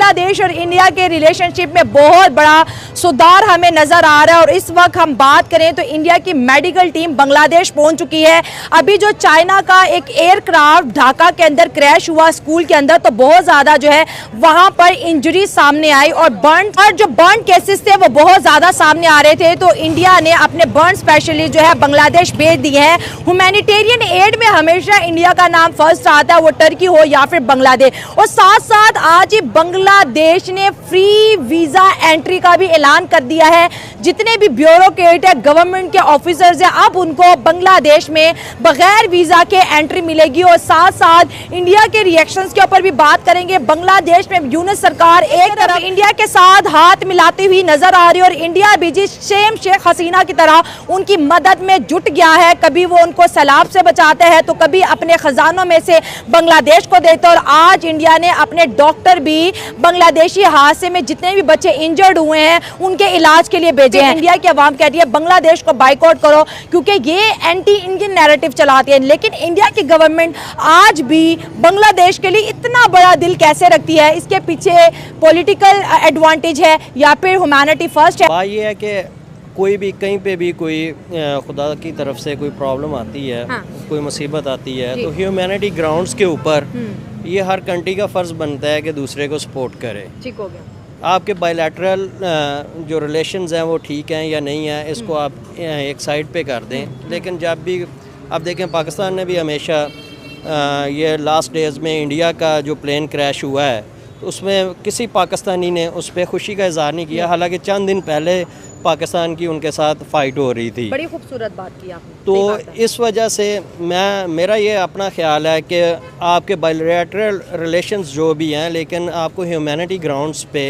बांग्लादेश और इंडिया के रिलेशनशिप में बहुत बड़ा सुधार हमें नजर आ रहा है। और इस वक्त हम बात करें तो इंडिया की मेडिकल टीम बांग्लादेश पहुंच चुकी है। अभी जो चाइना का एक एयरक्राफ्ट ढाका के अंदर क्रैश हुआ स्कूल के अंदर, तो बहुत ज्यादा जो है वहां पर इंजरी सामने आई और जो बर्न केसेस थे वो बहुत ज्यादा सामने आ रहे थे। तो इंडिया ने अपने बर्न स्पेशलिस्ट जो है बांग्लादेश भेज दिए हैं। ह्यूमैनिटेरियन एड में हमेशा इंडिया का नाम फर्स्ट आता है, वो टर्की हो या फिर बांग्लादेश। और साथ साथ आज ही बांग्लादेश ने फ्री वीजा एंट्री का भी ऐलान कर दिया है। जितने भी ब्यूरोक्रेट है, गवर्नमेंट के ऑफिसर्स है, अब उनको बांग्लादेश में बगैर वीजा के एंट्री मिलेगी। और साथ साथ इंडिया के रिएक्शंस के ऊपर भी बात करेंगे। बांग्लादेश में यूनुस सरकार एक तरफ इंडिया के साथ हाथ मिलाती हुई नजर आ रही है और इंडिया भी जिस सेम शेख हसीना की तरह उनकी मदद में जुट गया है। कभी वो उनको सैलाब से बचाते हैं तो कभी अपने खजानों में से बांग्लादेश को देते। और आज इंडिया ने अपने डॉक्टर भी बांग्लादेशी हादसे में जितने भी बच्चे इंजर्ड हुए हैं उनके इलाज के लिए भेजे हैं। इंडिया की आवाम कहती है बांग्लादेश को बाइकआउट करो क्योंकि ये एंटी इंडियन नैरेटिव चलाती है। लेकिन इंडिया की गवर्नमेंट आज भी बांग्लादेश के लिए इतना बड़ा दिल कैसे रखती है? इसके पीछे पॉलिटिकल एडवांटेज है या फिर ह्यूमैनिटी फर्स्ट है? बात ये है कि कोई भी कहीं पे भी कोई खुदा की तरफ से कोई प्रॉब्लम आती है, हाँ। कोई मुसीबत आती है तो ह्यूमैनिटी ग्राउंड्स के ऊपर ये हर कंट्री का फ़र्ज़ बनता है कि दूसरे को सपोर्ट करे। ठीक हो गया। आपके बायलैटरल जो रिलेशंस हैं वो ठीक हैं या नहीं है, इसको आप एक साइड पे कर दें। लेकिन जब भी आप देखें पाकिस्तान ने भी हमेशा ये लास्ट डेज़ में इंडिया का जो प्लेन क्रैश हुआ है तो उसमें किसी पाकिस्तानी ने उस पर खुशी का इजहार नहीं किया। हालांकि चंद दिन पहले पाकिस्तान की उनके साथ फ़ाइट हो रही थी। बड़ी खूबसूरत बात की आपने। तो इस वजह से मेरा ये अपना ख्याल है कि आपके बायलैटरल रिलेशंस जो भी हैं, लेकिन आपको ह्यूमैनिटी ग्राउंड्स पे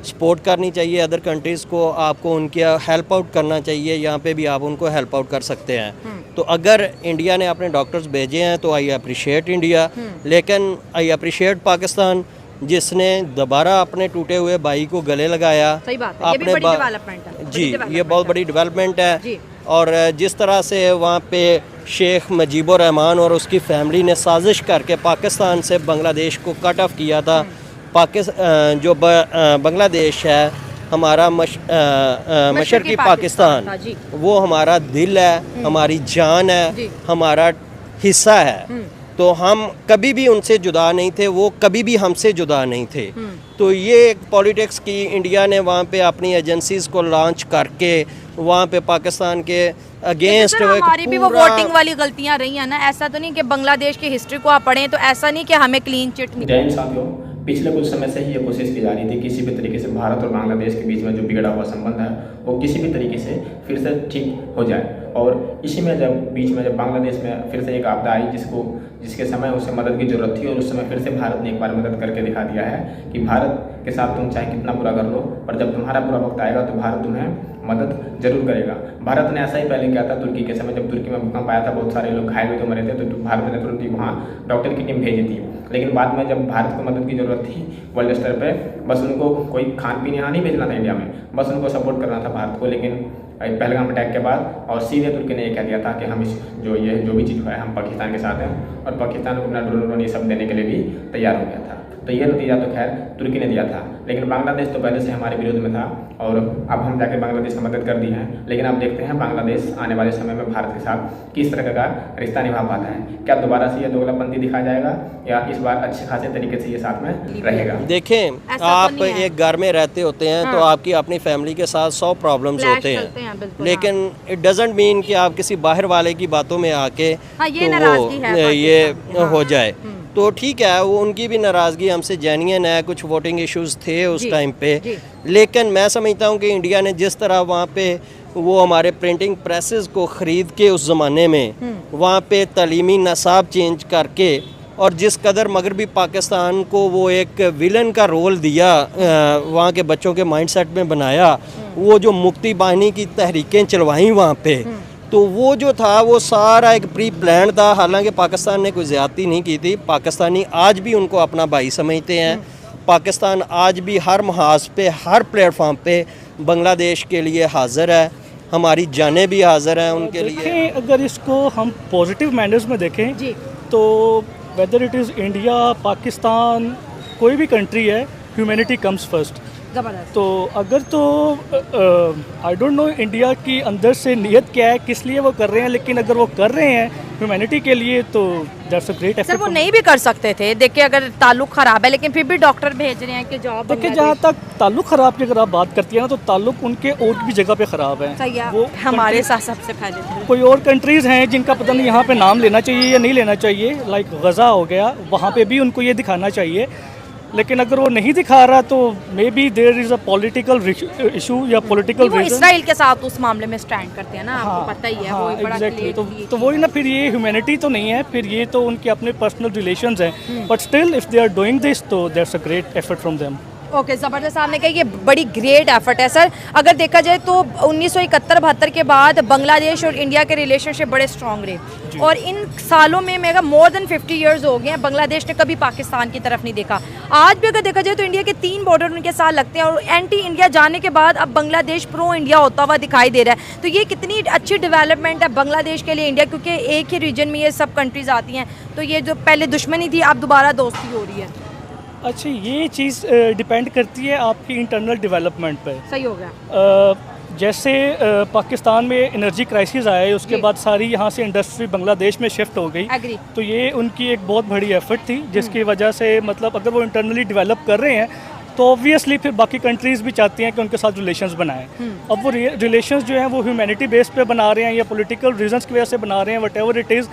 सपोर्ट करनी चाहिए। अदर कंट्रीज़ को आपको उनकी हेल्प आउट करना चाहिए। यहाँ पे भी आप उनको हेल्प आउट कर सकते हैं। तो अगर इंडिया ने अपने डॉक्टर्स भेजे हैं तो आई अप्रिशिएट इंडिया, लेकिन आई अप्रिशिएट पाकिस्तान जिसने दोबारा अपने टूटे हुए भाई को गले लगाया। सही बात है, ये भी बड़ी डेवलपमेंट है। जी, ये बहुत बड़ी डेवलपमेंट है। और जिस तरह से वहाँ पे शेख मुजीबुर रहमान और उसकी फैमिली ने साजिश करके पाकिस्तान से बांग्लादेश को कट ऑफ किया था। जो बांग्लादेश है हमारा मशरकी पाकिस्तान, वो हमारा दिल है, हमारी जान है, हमारा हिस्सा है। तो हम कभी भी उनसे जुदा नहीं थे, वो कभी भी हमसे जुदा नहीं थे। तो ये एक पॉलिटिक्स की इंडिया ने वहाँ पे अपनी एजेंसीज को लॉन्च करके वहाँ पे पाकिस्तान के अगेंस्ट हमारी भी वो वोटिंग वाली गलतियाँ रही हैं ना। ऐसा तो नहीं कि बांग्लादेश की हिस्ट्री को आप पढ़ें तो ऐसा नहीं कि हमें क्लीन चिट मिली। पिछले कुछ समय से ही ये कोशिश की जा रही थी किसी भी तरीके से भारत और बांग्लादेश के बीच में जो बिगड़ा हुआ संबंध है वो किसी भी तरीके से फिर से ठीक हो जाए। और इसी में जब बांग्लादेश में फिर से एक आपदा आई जिसके समय उसे मदद की ज़रूरत थी और उस समय फिर से भारत ने एक बार मदद करके दिखा दिया है कि भारत के साथ तुम चाहे कितना बुरा कर लो, पर जब तुम्हारा बुरा वक्त आएगा तो भारत तुम्हें मदद जरूर करेगा। भारत ने ऐसा ही पहले किया था तुर्की के समय, जब तुर्की में भूकंप आया था, बहुत सारे लोग घायल हुए तो मरे थे, तो भारत ने तुरंत ही वहाँ डॉक्टर की टीम भेजी थी। लेकिन बाद में जब भारत को मदद की ज़रूरत थी वर्ल्ड स्तर पे, बस उनको कोई खान पीने यहाँ नहीं भेजना था इंडिया में, बस उनको सपोर्ट करना था भारत को। लेकिन पहलगाम अटैक के बाद और सीधे तुर्की ने ये कह दिया था कि हम जो भी चीज़ हुआ है हम पाकिस्तान के साथ हैं, और पाकिस्तान को अपना ड्रोन ये सब देने के लिए भी तैयार हो गया था। तो ये नतीजा तो खैर तुर्की ने दिया था, लेकिन बांग्लादेश तो पहले से हमारे विरोध में था और अब हम जाकर बांग्लादेश की मदद कर दी है। लेकिन अब देखते हैं बांग्लादेश आने वाले समय में भारत के साथ किस तरह का रिश्ता निभा पाता है। क्या दोबारा से ये दोगलापंथी दिखाया जाएगा या इस बार अच्छे खासे तरीके से ये साथ में रहेगा? देखें, आप एक घर में रहते होते हैं तो आपकी अपनी फैमिली के साथ 100 प्रॉब्लम्स होते हैं, लेकिन इट डजंट मीन कि आप किसी बाहर वाले की बातों में आके ये हो जाए। तो ठीक है, वो उनकी भी नाराज़गी हमसे जेन्युइन है, कुछ वोटिंग इश्यूज थे उस टाइम पे। लेकिन मैं समझता हूँ कि इंडिया ने जिस तरह वहाँ पे वो हमारे प्रिंटिंग प्रेसेस को ख़रीद के उस ज़माने में वहाँ पे तालीमी नसाब चेंज करके और जिस कदर मगरबी पाकिस्तान को वो एक विलन का रोल दिया, वहाँ के बच्चों के माइंडसेट में बनाया, वो जो मुक्ति बाहिनी की तहरीकें चलवाई वहाँ पे, तो वो जो था वो सारा एक प्री प्लान था। हालांकि पाकिस्तान ने कोई ज़्यादती नहीं की थी। पाकिस्तानी आज भी उनको अपना भाई समझते हैं। पाकिस्तान आज भी हर महाज पे, हर प्लेटफॉर्म पे बांग्लादेश के लिए हाज़िर है। हमारी जानें भी हाज़िर हैं उनके लिए। अगर इसको हम पॉजिटिव मैनर्स में देखें तो whether it is India, Pakistan, कोई भी कंट्री है, ह्यूमैनिटी कम्स फर्स्ट। जबरदस्त। तो अगर तो आई डोंट नो इंडिया की अंदर से नीयत क्या है, किस लिए वो कर रहे हैं, लेकिन अगर वो कर रहे हैं ह्यूमैनिटी के लिए तो that's a great sir effort. वो नहीं भी कर सकते थे, देखिए अगर ताल्लुक ख़राब है लेकिन फिर भी डॉक्टर भेज रहे हैं कि जॉब। देखिए जहाँ तक ताल्लुक ख़राब की अगर आप बात करती है ना, तो ताल्लुक उनके और भी जगह पे ख़राब है। सही है, वो हमारे साथ सबसे पहले कोई और कंट्रीज़ हैं जिनका पता नहीं यहाँ पे नाम लेना चाहिए या नहीं लेना चाहिए, लाइक गज़ा हो गया, वहाँ पे भी उनको ये दिखाना चाहिए। लेकिन अगर वो नहीं दिखा रहा तो may be there is a political issue या पॉलिटिकल वो रीज़न। इसराइल के साथ उस मामले में स्टैंड करते हैं ना, आपको पता ही है। हाँ, वो बड़ा एग्जैक्टली। clearly- तो वही ना, फिर ये ह्यूमैनिटी तो नहीं है, फिर ये तो उनके अपने पर्सनल रिलेशंस हैं, but still if they are doing this तो that's a great effort from them. Okay, ज़बरदस्त। आपने कहा ये बड़ी ग्रेट एफर्ट है सर। अगर देखा जाए तो 1971-72 के बाद बांग्लादेश और इंडिया के रिलेशनशिप बड़े स्ट्रॉन्ग रहे और इन सालों में मेरा मोर देन 50 इयर्स हो गए हैं, बांग्लादेश ने कभी पाकिस्तान की तरफ नहीं देखा। आज भी अगर देखा जाए तो इंडिया के 3 बॉर्डर उनके साथ लगते हैं और एंटी इंडिया जाने के बाद अब बांग्लादेश प्रो इंडिया होता हुआ दिखाई दे रहा है। तो ये कितनी अच्छी डेवलपमेंट है बांग्लादेश के लिए इंडिया, क्योंकि एक ही रीजन में ये सब कंट्रीज़ आती हैं। तो ये जो पहले दुश्मनी थी अब दोबारा दोस्ती हो रही है। अच्छा, ये चीज़ डिपेंड करती है आपकी इंटरनल डेवलपमेंट पे। सही हो गया। जैसे पाकिस्तान में एनर्जी क्राइसिस आया है, उसके जी। बाद सारी यहाँ से इंडस्ट्री बांग्लादेश में शिफ्ट हो गई। एग्री। तो ये उनकी एक बहुत बड़ी एफर्ट थी, जिसकी वजह से मतलब अगर वो इंटरनली डेवलप कर रहे हैं तो ऑब्वियसली फिर बाकी कंट्रीज़ भी चाहती हैं कि उनके साथ रिलेशंस बनाएं। अब वो रिलेशंस जो हैं वो ह्यूमैनिटी बेस पे बना रहे हैं या पॉलिटिकल रीजंस की वजह से बना रहे हैं, वट एवर इट इज़,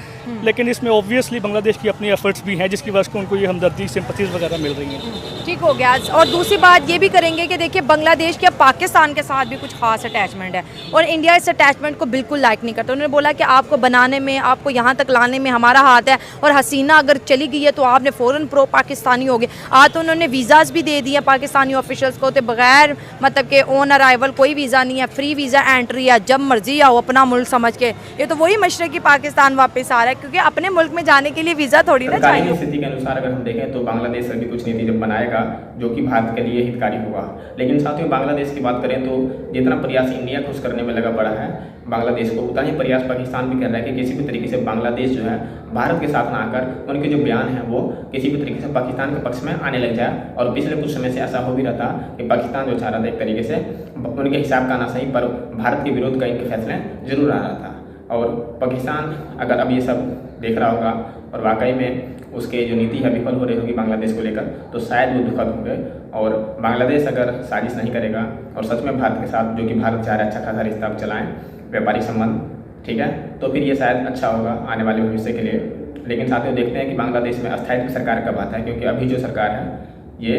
लेकिन इसमें ऑब्वियसली बांग्लादेश की अपनी एफर्ट्स भी हैं, जिसकी वजह से उनको ये हमदर्दी, सिंपथीज़ वगैरह मिल रही हैं। ठीक हो गया। और दूसरी बात ये भी करेंगे कि देखिए बांग्लादेश के पाकिस्तान के साथ भी कुछ खास अटैचमेंट है और इंडिया इस अटैचमेंट को बिल्कुल लाइक नहीं करता। उन्होंने बोला कि आपको बनाने में, आपको यहाँ तक लाने में हमारा हाथ है और हसीना अगर चली गई है तो आपने फ़ौरन प्रो पाकिस्तानी हो गए। आज तो उन्होंने वीज़ाज़ भी दे दिए पाकिस्तानी ऑफिशियल्स को, तो बगैर मतलब के ऑन अराइवल कोई वीज़ा नहीं है, फ्री वीज़ा एंट्री है, जब मर्जी आओ अपना मुल्क समझ के। ये तो वही मशरक़ी पाकिस्तान वापस आ रहा है, क्योंकि अपने मुल्क में जाने के लिए वीज़ा थोड़ी ना तत्कालीन चाहिए। स्थिति के अनुसार अगर हम देखें तो बांग्लादेश अभी कुछ नीति जब बनाएगा जो कि भारत के लिए हितकारी होगा। लेकिन साथियों, बांग्लादेश की बात करें तो जितना प्रयास इंडिया खुश करने में लगा पड़ा है बांग्लादेश को, उतना ही प्रयास पाकिस्तान भी कर रहा है कि किसी भी तरीके से बांग्लादेश जो है भारत के साथ ना आकर उनके जो बयान हैं वो किसी भी तरीके से पाकिस्तान के पक्ष में आने लग जाए। और पिछले कुछ समय से ऐसा हो भी रहा था कि पाकिस्तान जो चाह रहा था एक तरीके से उनके हिसाब का ना सही पर भारत के विरोध का इनके फैसले जरूर आ रहा था। और पाकिस्तान अगर अब ये सब देख रहा होगा और वाकई में उसके जो नीति है विफल हो रही होगी बांग्लादेश को लेकर, तो शायद वो दुखद होंगे। और बांग्लादेश अगर साजिश नहीं करेगा और सच में भारत के साथ, जो कि भारत चाह रहा है, अच्छा खासा रिश्ता चलाएँ, व्यापारिक संबंध, ठीक है, तो फिर ये शायद अच्छा होगा आने वाले भविष्य के लिए। लेकिन साथ में देखते हैं कि बांग्लादेश में अस्थायित्व सरकार कब आता है, क्योंकि अभी जो सरकार है ये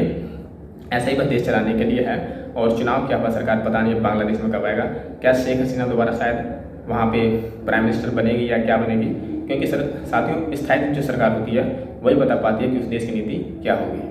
ऐसा ही बस देश चलाने के लिए है और चुनाव क्या हुआ सरकार पता नहीं बांग्लादेश में कब आएगा। क्या शेख हसीना दोबारा शायद वहाँ पे प्राइम मिनिस्टर बनेगी या क्या बनेगी, क्योंकि साथियों स्थायी जो सरकार होती है वही बता पाती है कि उस देश की नीति क्या होगी।